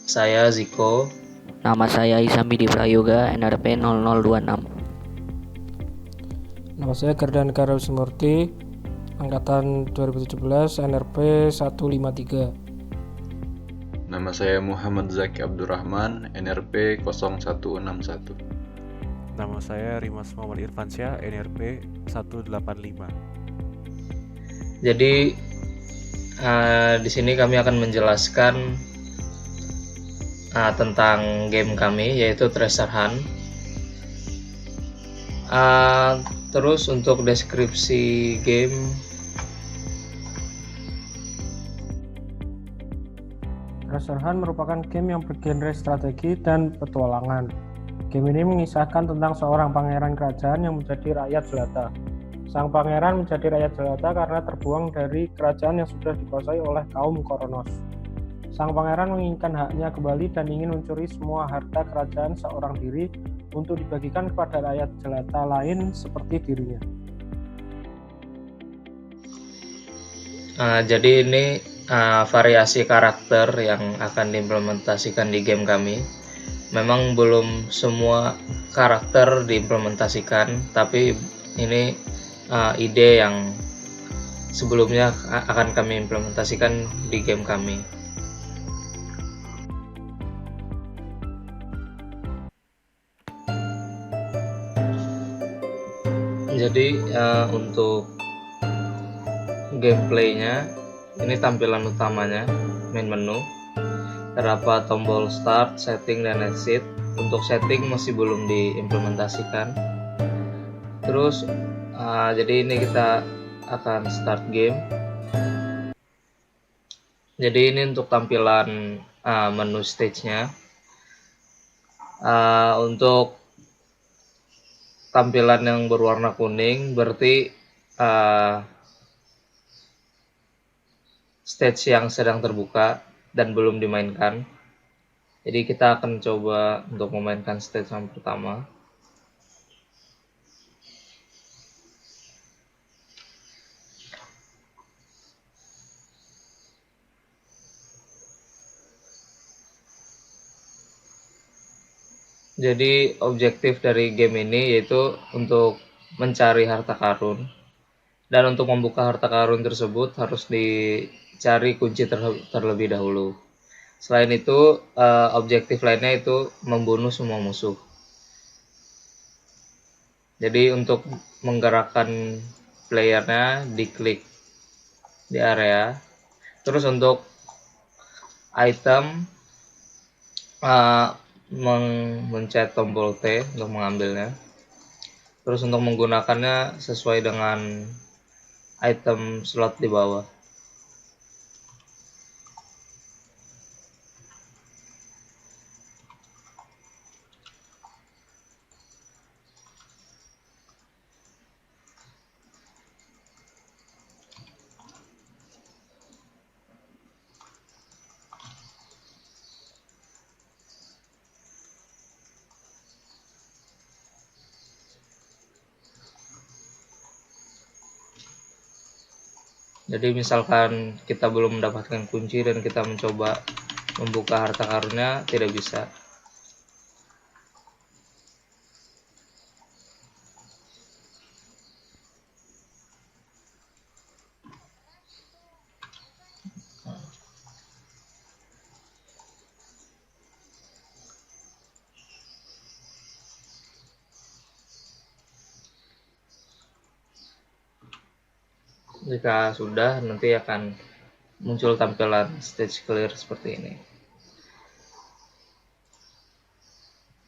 Saya Ziko. Nama saya Isami Prayoga, NRP 0026. Nama saya Gardan Karel Simurti, Angkatan 2017, NRP 153. Nama saya Muhammad Zaki Abdurrahman, NRP 0161. Nama saya Rimas Muhammad Irfansyah, NRP 185. Jadi di sini kami akan menjelaskan tentang game kami, yaitu Treasure Hunt. Terus untuk deskripsi game, Treasure Hunt merupakan game yang bergenre strategi dan petualangan. Game ini mengisahkan tentang seorang pangeran kerajaan yang menjadi rakyat jelata. Sang pangeran menjadi rakyat jelata karena terbuang dari kerajaan yang sudah dikuasai oleh kaum Koronos. Sang pangeran menginginkan haknya kembali dan ingin mencuri semua harta kerajaan seorang diri untuk dibagikan kepada rakyat jelata lain seperti dirinya. Jadi ini variasi karakter yang akan diimplementasikan di game kami. Memang belum semua karakter diimplementasikan, tapi ini ide yang sebelumnya akan kami implementasikan di game kami. Jadi untuk gameplaynya, ini tampilan utamanya, main menu, terdapat tombol start, setting, dan exit. Untuk setting masih belum diimplementasikan. Terus jadi ini kita akan start game. Jadi ini untuk tampilan menu stage-nya. Untuk tampilan yang berwarna kuning berarti stage yang sedang terbuka dan belum dimainkan. Jadi kita akan coba untuk memainkan stage yang pertama. Jadi objektif dari game ini yaitu untuk mencari harta karun. Dan untuk membuka harta karun tersebut harus dicari kunci terlebih dahulu. Selain itu, objektif lainnya itu membunuh semua musuh. Jadi untuk menggerakkan playernya diklik di area. Terus untuk item, mencet tombol T untuk mengambilnya. Terus untuk menggunakannya sesuai dengan item slot di bawah. Jadi misalkan kita belum mendapatkan kunci dan kita mencoba membuka harta karunnya, tidak bisa. Jika sudah, nanti akan muncul tampilan stage clear seperti ini.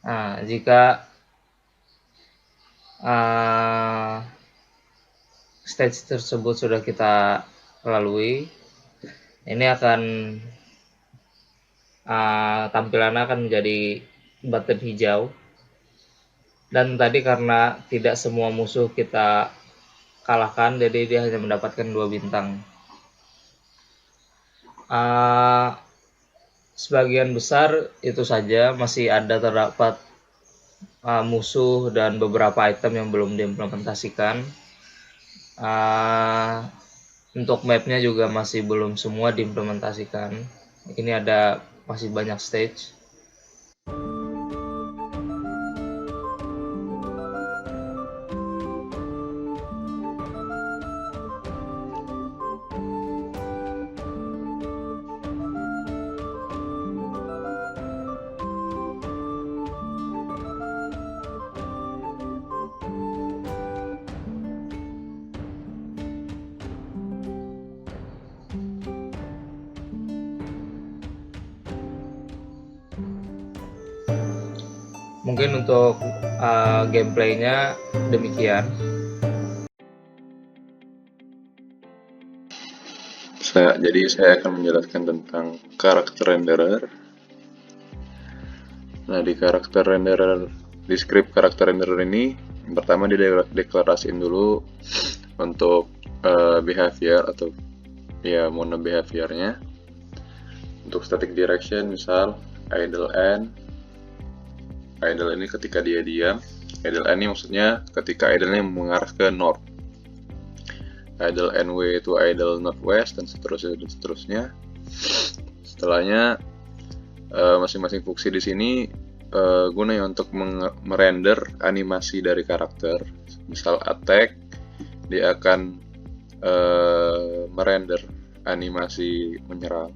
Nah, jika stage tersebut sudah kita lalui, ini akan tampilannya akan menjadi button hijau. Dan tadi karena tidak semua musuh kita kalahkan, jadi dia hanya mendapatkan 2 bintang. Sebagian besar itu saja, masih ada terdapat musuh dan beberapa item yang belum diimplementasikan. Untuk mapnya juga masih belum semua diimplementasikan. Ini ada masih banyak stage. Mungkin untuk gameplaynya demikian. Jadi saya akan menjelaskan tentang karakter renderer. Nah, di script karakter renderer ini, yang pertama dideklarasiin dulu untuk behavior atau ya mono behaviornya. Untuk static direction, misal idle n. Idle ini ketika dia diam. Idle n ini maksudnya ketika idle-nya mengarah ke north. Idle NW itu idle northwest dan seterusnya. Setelahnya masing-masing fungsi di sini gunanya untuk merender animasi dari karakter. Misal attack, dia akan merender animasi menyerang.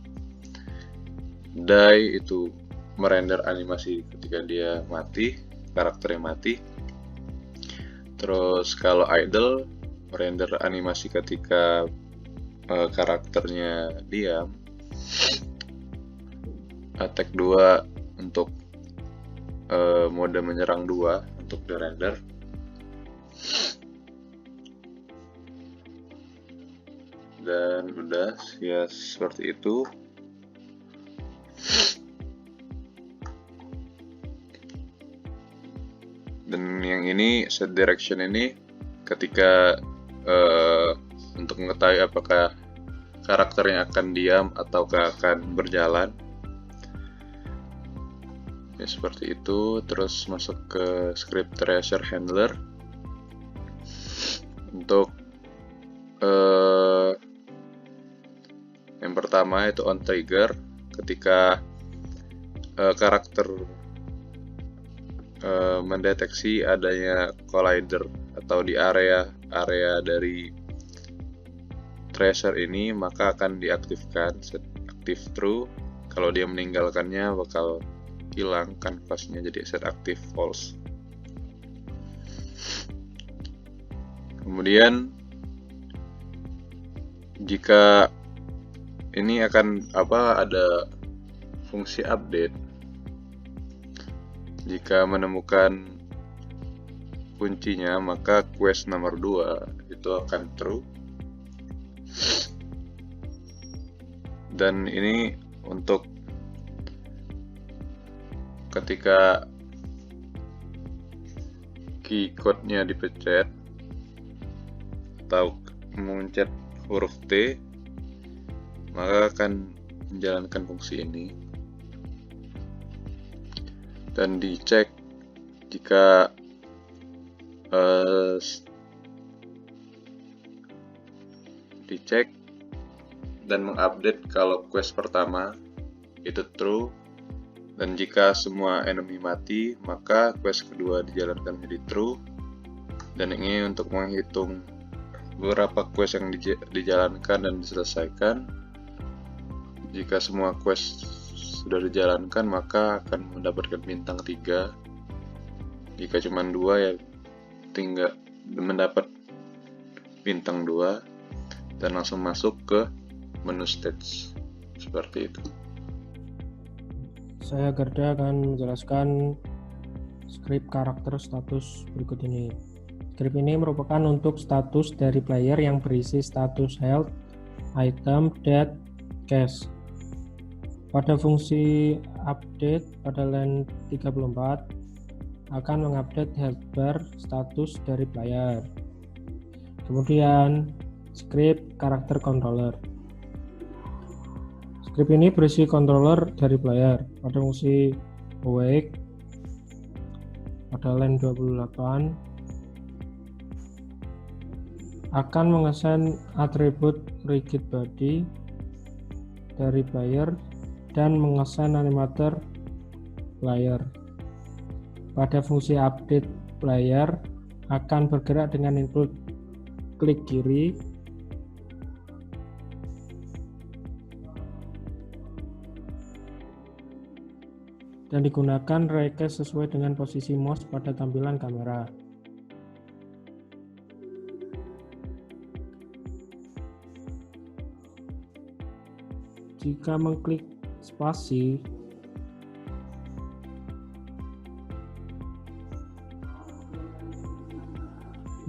Die itu merender animasi ketika dia mati, karakternya mati. Terus kalau idle merender animasi ketika karakternya diam. Attack 2 untuk mode menyerang 2 untuk di render. Dan udah ya seperti itu. Dan yang ini set direction ini ketika untuk mengetahui apakah karakternya akan diam ataukah akan berjalan. Ya, seperti itu. Terus masuk ke script tracer handler. Untuk yang pertama itu on trigger ketika karakter mendeteksi adanya collider atau di area dari tracer ini, maka akan diaktifkan set active true. Kalau dia meninggalkannya bakal hilang kanvasnya, jadi set active false. Kemudian jika ini akan ada fungsi update, jika menemukan kuncinya maka quest nomor 2 itu akan true. Dan ini untuk ketika key code-nya dipencet atau memencet huruf T, maka akan menjalankan fungsi ini. Dan dicek jika dicek dan mengupdate kalau quest pertama itu true, dan jika semua enemy mati maka quest kedua dijalankan menjadi true. Dan ini untuk menghitung beberapa quest yang dijalankan dan diselesaikan. Jika semua quest sudah dijalankan maka akan mendapatkan bintang 3. Jika cuma 2 ya tinggal mendapat bintang 2 dan langsung masuk ke menu stage. Seperti itu. Saya Garda akan menjelaskan script karakter status berikut ini. Script ini merupakan untuk status dari player yang berisi status health, item, death, cash. Pada fungsi update pada line 34 akan mengupdate health bar status dari player. Kemudian script karakter controller. Script ini berisi controller dari player. Pada fungsi awake pada line 28 akan mengesan atribut rigid body dari player dan mengesan animator player. Pada fungsi update player akan bergerak dengan input klik kiri dan digunakan raycast sesuai dengan posisi mouse pada tampilan kamera. Jika mengklik spasi,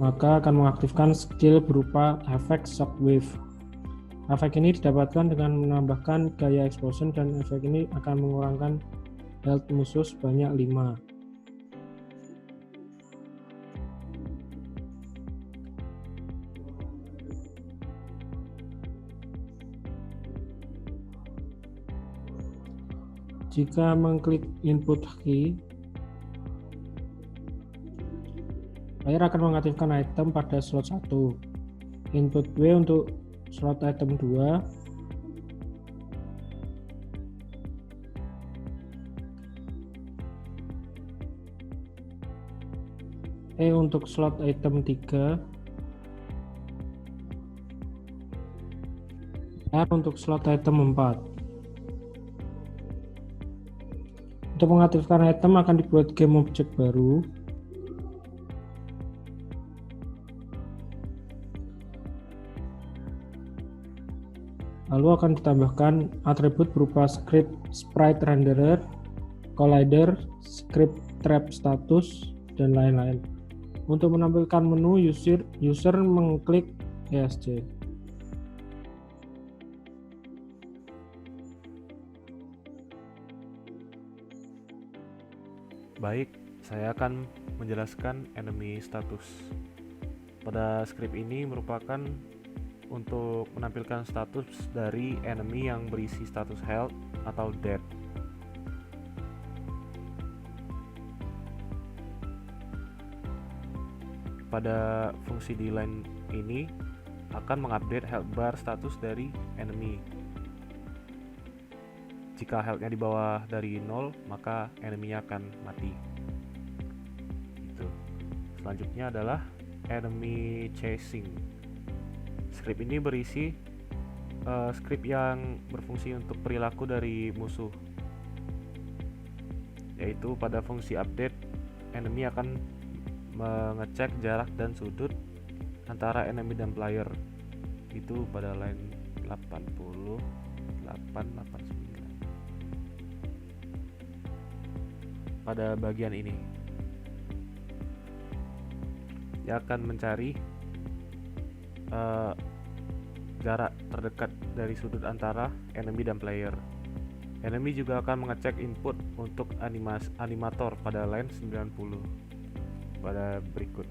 maka akan mengaktifkan skill berupa efek shockwave. Efek ini didapatkan dengan menambahkan gaya explosion dan efek ini akan mengurangkan health musuh sebanyak 5. Jika mengklik input key, player akan mengaktifkan item pada slot 1, input W untuk slot item 2, E untuk slot item 3, R untuk slot item 4. Untuk mengaktifkan item akan dibuat game objek baru. Lalu akan ditambahkan atribut berupa script sprite renderer, collider, script trap status, dan lain-lain. Untuk menampilkan menu, user mengklik ESC. Baik, saya akan menjelaskan enemy status. Pada script ini merupakan untuk menampilkan status dari enemy yang berisi status health atau dead. Pada fungsi di line ini akan mengupdate health bar status dari enemy. Jika health-nya di bawah dari 0, maka enemy-nya akan mati. Gitu. Selanjutnya adalah enemy chasing. Script ini berisi script yang berfungsi untuk perilaku dari musuh. Yaitu pada fungsi update, enemy akan mengecek jarak dan sudut antara enemy dan player. Itu pada line 88-89. Pada bagian ini dia akan mencari jarak terdekat dari sudut antara enemy dan player. Enemy juga akan mengecek input untuk animator pada line 90 pada berikut.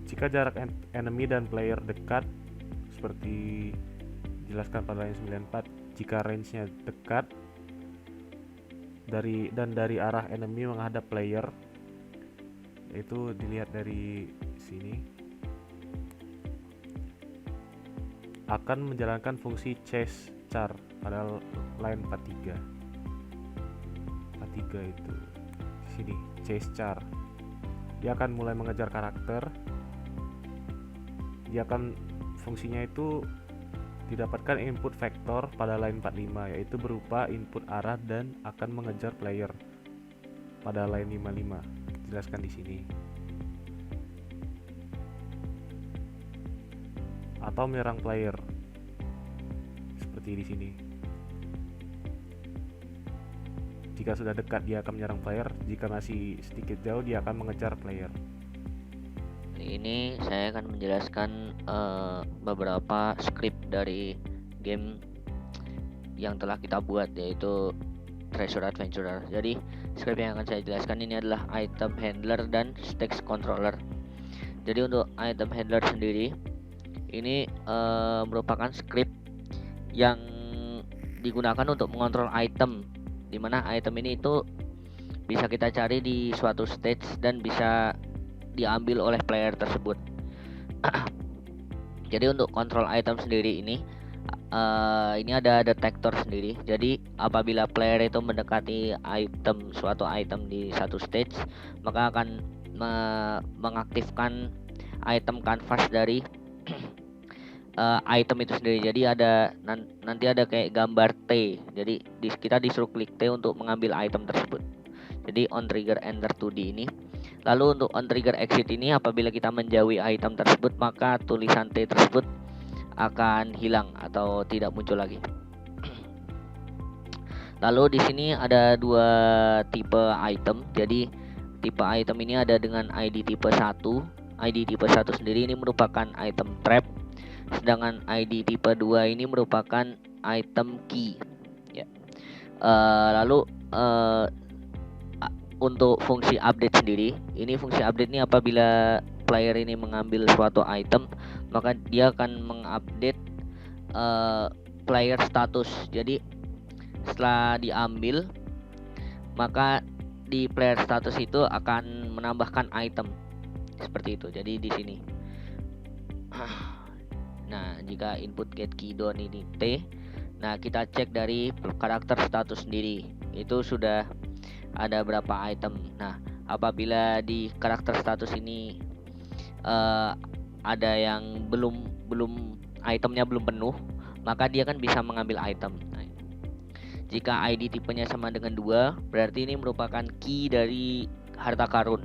Jika jarak enemy dan player dekat seperti dijelaskan pada line 94, jika range-nya dekat dari arah enemy menghadap player, yaitu dilihat dari sini, akan menjalankan fungsi chase char pada line 43. 43 itu di sini, chase char. Dia akan mulai mengejar karakter. Dia akan fungsinya itu didapatkan input vektor pada line 45, yaitu berupa input arah dan akan mengejar player pada line 55. Jelaskan di sini. Atau menyerang player seperti di sini. Jika sudah dekat dia akan menyerang player, jika masih sedikit jauh dia akan mengejar player. Ini saya akan menjelaskan beberapa script dari game yang telah kita buat, yaitu Treasure Adventurer. Jadi script yang akan saya jelaskan ini adalah item handler dan stakes controller. Jadi untuk item handler sendiri ini merupakan script yang digunakan untuk mengontrol item, dimana item ini itu bisa kita cari di suatu stage dan bisa diambil oleh player tersebut. Jadi untuk kontrol item sendiri ini ada detektor sendiri. Jadi apabila player itu mendekati suatu item di satu stage, maka akan mengaktifkan item canvas dari item itu sendiri. Jadi nanti ada kayak gambar T. Jadi kita disuruh klik T untuk mengambil item tersebut. Jadi on trigger enter 2D ini. Lalu untuk on trigger exit ini, apabila kita menjauhi item tersebut, maka tulisan T tersebut akan hilang atau tidak muncul lagi. Lalu di sini ada dua tipe item. Jadi tipe item ini ada dengan ID tipe 1. ID tipe 1 sendiri ini merupakan item trap, sedangkan ID tipe 2 ini merupakan item key ya. Lalu untuk fungsi update sendiri, ini fungsi update ini apabila player ini mengambil suatu item, maka dia akan mengupdate player status. Jadi setelah diambil, maka di player status itu akan menambahkan item seperti itu. Jadi di sini. Nah, jika input get key down ini T, nah kita cek dari karakter status sendiri, itu sudah ada berapa item. Nah, apabila di karakter status ini ada yang belum itemnya belum penuh, maka dia kan bisa mengambil item. Nah, jika ID tipenya sama dengan 2, berarti ini merupakan key dari harta karun.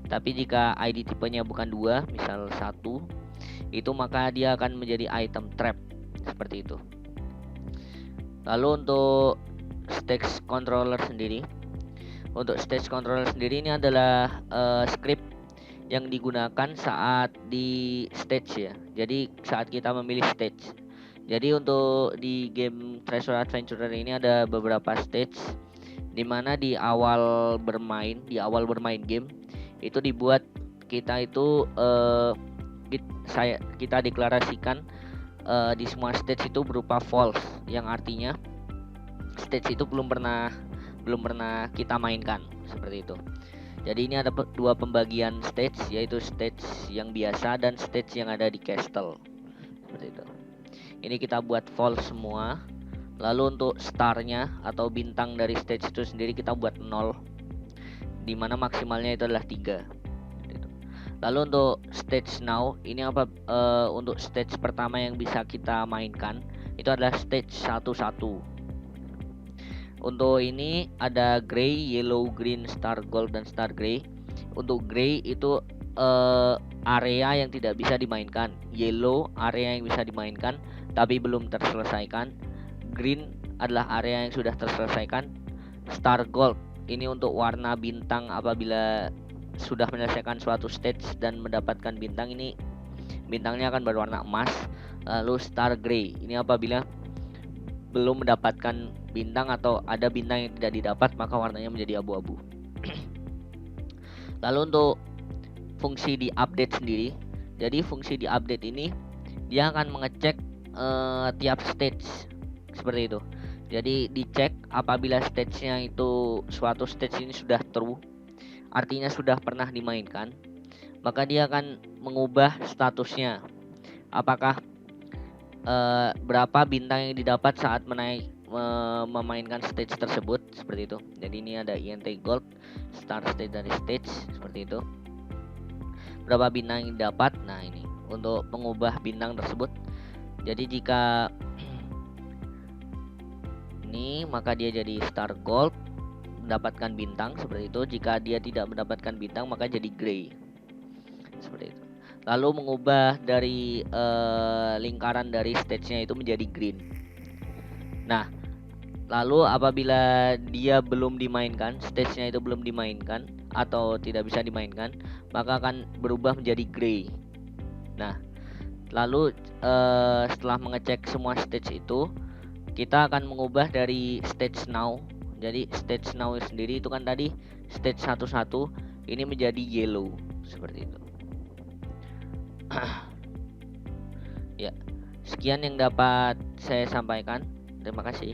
Tapi jika ID tipenya bukan 2, misal 1, itu maka dia akan menjadi item trap seperti itu. Lalu untuk stage controller sendiri, ini adalah script yang digunakan saat di stage ya. Jadi saat kita memilih stage. Jadi untuk di game Treasure Adventurer ini ada beberapa stage, dimana di awal bermain game itu dibuat kita itu kita deklarasikan di semua stage itu berupa false, yang artinya stage itu belum pernah kita mainkan seperti itu. Jadi ini ada dua pembagian stage, yaitu stage yang biasa dan stage yang ada di castle seperti itu. Ini kita buat false semua. Lalu untuk starnya atau bintang dari stage itu sendiri kita buat 0, dimana maksimalnya itu adalah 3. Lalu untuk stage now, ini untuk stage pertama yang bisa kita mainkan itu adalah stage 1-1. Untuk ini ada gray, yellow, green, star gold, dan star gray. Untuk gray itu area yang tidak bisa dimainkan. Yellow area yang bisa dimainkan tapi belum terselesaikan. Green adalah area yang sudah terselesaikan. Star gold ini untuk warna bintang apabila sudah menyelesaikan suatu stage dan mendapatkan bintang, ini bintangnya akan berwarna emas. Lalu star gray ini apabila belum mendapatkan bintang atau ada bintang yang tidak didapat, maka warnanya menjadi abu-abu. Lalu untuk fungsi di update sendiri, jadi fungsi di update ini dia akan mengecek tiap stage seperti itu. Jadi dicek apabila stage-nya itu suatu stage ini sudah true, artinya sudah pernah dimainkan, maka dia akan mengubah statusnya. Apakah berapa bintang yang didapat saat memainkan stage tersebut seperti itu. Jadi ini ada INT gold, start stage dari stage seperti itu. Berapa bintang yang didapat? Nah, ini untuk mengubah bintang tersebut. Jadi jika ini, maka dia jadi star gold, mendapatkan bintang seperti itu. Jika dia tidak mendapatkan bintang, maka jadi gray seperti itu. Lalu mengubah dari lingkaran dari stage-nya itu menjadi green. Nah, lalu apabila dia belum dimainkan, stage-nya itu belum dimainkan atau tidak bisa dimainkan, maka akan berubah menjadi gray. Nah, lalu setelah mengecek semua stage itu, kita akan mengubah dari stage now. Jadi stage now sendiri itu kan tadi stage 1-1, ini menjadi yellow seperti itu. Ya, sekian yang dapat saya sampaikan. Terima kasih.